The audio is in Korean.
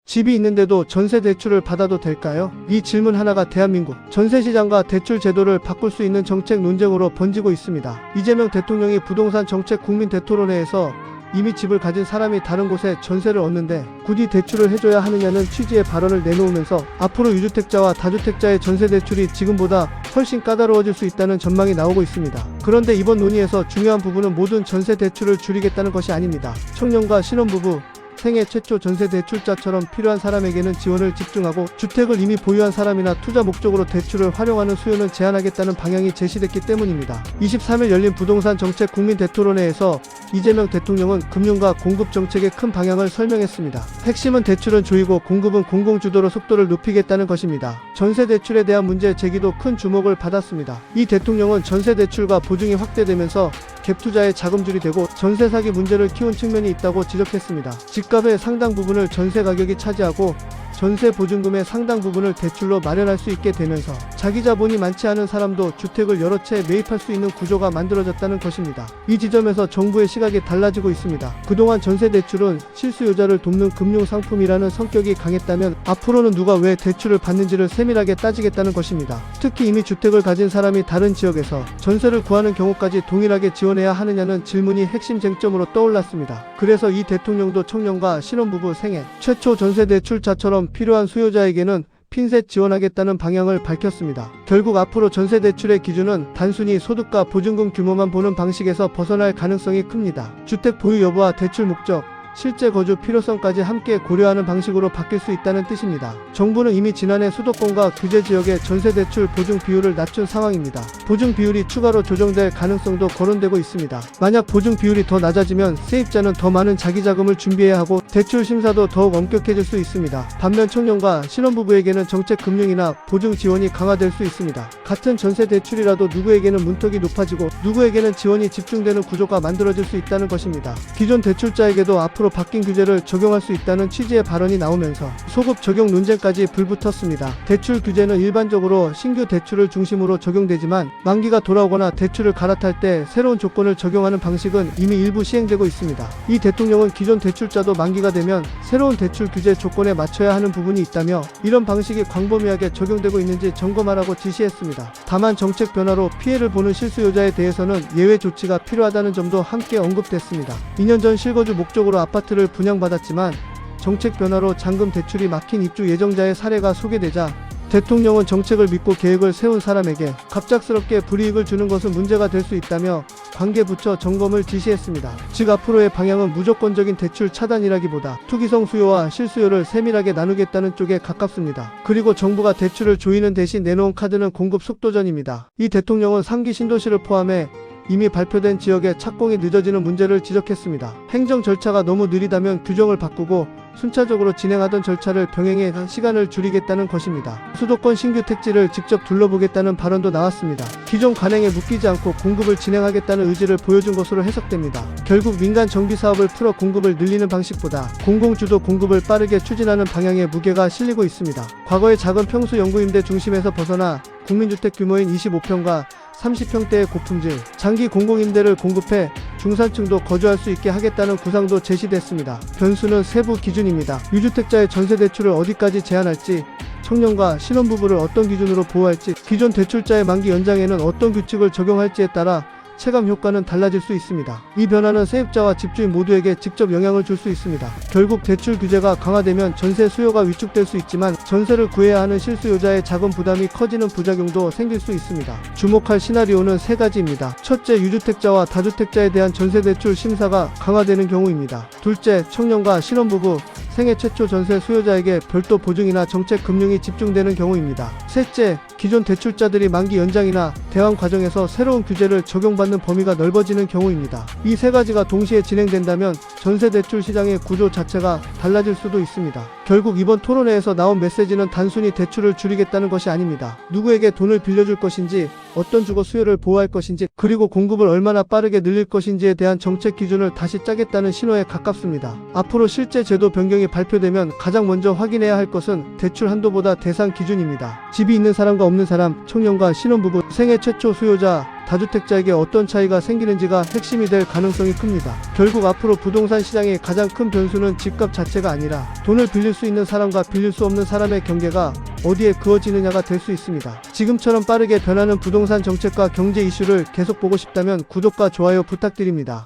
집이 있는데도 전세 대출을 받아도 될까요? 이 질문 하나가 대한민국 전세시장과 대출 제도를 바꿀 수 있는 정책 논쟁으로 번지고 있습니다. 이재명 대통령이 부동산 정책 국민 대토론회에서 이미 집을 가진 사람이 다른 곳에 전세를 얻는데 굳이 대출을 해줘야 하느냐는 취지의 발언을 내놓으면서 앞으로 유주택자와 다주택자의 전세 대출이 지금보다 훨씬 까다로워질 수 있다는 전망이 나오고 있습니다. 그런데 이번 논의에서 중요한 부분은 모든 전세 대출을 줄이겠다는 것이 아닙니다. 청년과 신혼부부, 생애 최초 전세 대출자처럼 필요한 사람에게는 지원을 집중하고 주택을 이미 보유한 사람이나 투자 목적으로 대출을 활용하는 수요는 제한하겠다는 방향이 제시됐기 때문입니다. 23일 열린 부동산 정책 국민 대토론회에서 이재명 대통령은 금융과 공급 정책의 큰 방향을 설명했습니다. 핵심은 대출은 조이고 공급은 공공주도로 속도를 높이겠다는 것입니다. 전세 대출에 대한 문제 제기도 큰 주목을 받았습니다. 이 대통령은 전세 대출과 보증이 확대되면서 갭투자의 자금줄이 되고 전세 사기 문제를 키운 측면이 있다고 지적했습니다. 집값의 상당 부분을 전세 가격이 차지하고 전세 보증금의 상당 부분을 대출로 마련할 수 있게 되면서 자기 자본이 많지 않은 사람도 주택을 여러 채 매입할 수 있는 구조가 만들어졌다는 것입니다. 이 지점에서 정부의 시각이 달라지고 있습니다. 그동안 전세 대출은 실수요자를 돕는 금융상품이라는 성격이 강했다면 앞으로는 누가 왜 대출을 받는지를 세밀하게 따지겠다는 것입니다. 특히 이미 주택을 가진 사람이 다른 지역에서 전세를 구하는 경우까지 동일하게 지원해야 하느냐는 질문이 핵심 쟁점으로 떠올랐습니다. 그래서 이 대통령도 청년과 신혼부부 생애 최초 전세 대출자처럼 필요한 수요자에게는 핀셋 지원하겠다는 방향을 밝혔습니다. 결국 앞으로 전세 대출의 기준은 단순히 소득과 보증금 규모만 보는 방식에서 벗어날 가능성이 큽니다. 주택 보유 여부와 대출 목적, 실제 거주 필요성까지 함께 고려하는 방식으로 바뀔 수 있다는 뜻입니다. 정부는 이미 지난해 수도권과 규제 지역의 전세 대출 보증 비율을 낮춘 상황입니다. 보증 비율이 추가로 조정될 가능성도 거론되고 있습니다. 만약 보증 비율이 더 낮아지면 세입자는 더 많은 자기 자금을 준비해야 하고 대출 심사도 더욱 엄격해질 수 있습니다. 반면 청년과 신혼부부에게는 정책 금융이나 보증 지원이 강화될 수 있습니다. 같은 전세 대출이라도 누구에게는 문턱이 높아지고 누구에게는 지원이 집중되는 구조가 만들어질 수 있다는 것입니다. 기존 대출자에게도 앞으로 바뀐 규제를 적용할 수 있다는 취지의 발언이 나오면서 소급 적용 논쟁까지 불붙었습니다. 대출 규제는 일반적으로 신규 대출을 중심으로 적용되지만 만기가 돌아오거나 대출을 갈아탈 때 새로운 조건을 적용하는 방식은 이미 일부 시행되고 있습니다. 이 대통령은 기존 대출자도 만기가 되면 새로운 대출 규제 조건에 맞춰야 하는 부분이 있다며 이런 방식이 광범위하게 적용되고 있는지 점검하라고 지시했습니다. 다만 정책 변화로 피해를 보는 실수요자에 대해서는 예외 조치가 필요하다는 점도 함께 언급됐습니다. 2년 전 실거주 목적으로 아파트를 분양받았지만 정책 변화로 잔금 대출이 막힌 입주 예정자의 사례가 소개되자 대통령은 정책을 믿고 계획을 세운 사람에게 갑작스럽게 불이익을 주는 것은 문제가 될 수 있다며 관계 부처 점검을 지시했습니다. 즉 앞으로의 방향은 무조건적인 대출 차단이라기보다 투기성 수요와 실수요를 세밀하게 나누겠다는 쪽에 가깝습니다. 그리고 정부가 대출을 조이는 대신 내놓은 카드는 공급 속도전입니다. 이 대통령은 3기 신도시를 포함해 이미 발표된 지역에 착공이 늦어지는 문제를 지적했습니다. 행정 절차가 너무 느리다면 규정을 바꾸고 순차적으로 진행하던 절차를 병행해 시간을 줄이겠다는 것입니다. 수도권 신규 택지를 직접 둘러보겠다는 발언도 나왔습니다. 기존 관행에 묶이지 않고 공급을 진행하겠다는 의지를 보여준 것으로 해석됩니다. 결국 민간 정비 사업을 풀어 공급을 늘리는 방식보다 공공주도 공급을 빠르게 추진하는 방향에 무게가 실리고 있습니다. 과거의 작은 평수 영구임대 중심에서 벗어나 국민주택 규모인 25평과 30평대의 고품질, 장기 공공임대를 공급해 중산층도 거주할 수 있게 하겠다는 구상도 제시됐습니다. 변수는 세부 기준입니다. 유주택자의 전세 대출을 어디까지 제한할지, 청년과 신혼부부를 어떤 기준으로 보호할지, 기존 대출자의 만기 연장에는 어떤 규칙을 적용할지에 따라 체감 효과는 달라질 수 있습니다. 이 변화는 세입자와 집주인 모두에게 직접 영향을 줄 수 있습니다. 결국 대출 규제가 강화되면 전세 수요가 위축될 수 있지만 전세를 구해야 하는 실수요자의 자금 부담이 커지는 부작용도 생길 수 있습니다. 주목할 시나리오는 세 가지입니다. 첫째, 유주택자와 다주택자에 대한 전세 대출 심사가 강화되는 경우입니다. 둘째, 청년과 신혼부부, 생애 최초 전세 수요자에게 별도 보증이나 정책 금융이 집중되는 경우입니다. 셋째, 기존 대출자들이 만기 연장이나 대환 과정에서 새로운 규제를 적용받는 범위가 넓어지는 경우입니다. 이 세 가지가 동시에 진행된다면 전세 대출 시장의 구조 자체가 달라질 수도 있습니다. 결국 이번 토론회에서 나온 메시지는 단순히 대출을 줄이겠다는 것이 아닙니다. 누구에게 돈을 빌려줄 것인지, 어떤 주거 수요를 보호할 것인지, 그리고 공급을 얼마나 빠르게 늘릴 것인지에 대한 정책 기준을 다시 짜겠다는 신호에 가깝습니다. 앞으로 실제 제도 변경이 발표되면 가장 먼저 확인해야 할 것은 대출 한도보다 대상 기준입니다. 집이 있는 사람과 없는 사람, 청년과 신혼부부, 생애 최초 수요자, 다주택자에게 어떤 차이가 생기는지가 핵심이 될 가능성이 큽니다. 결국 앞으로 부동산 시장의 가장 큰 변수는 집값 자체가 아니라 돈을 빌릴 수 있는 사람과 빌릴 수 없는 사람의 경계가 어디에 그어지느냐가 될 수 있습니다. 지금처럼 빠르게 변하는 부동산 정책과 경제 이슈를 계속 보고 싶다면 구독과 좋아요 부탁드립니다.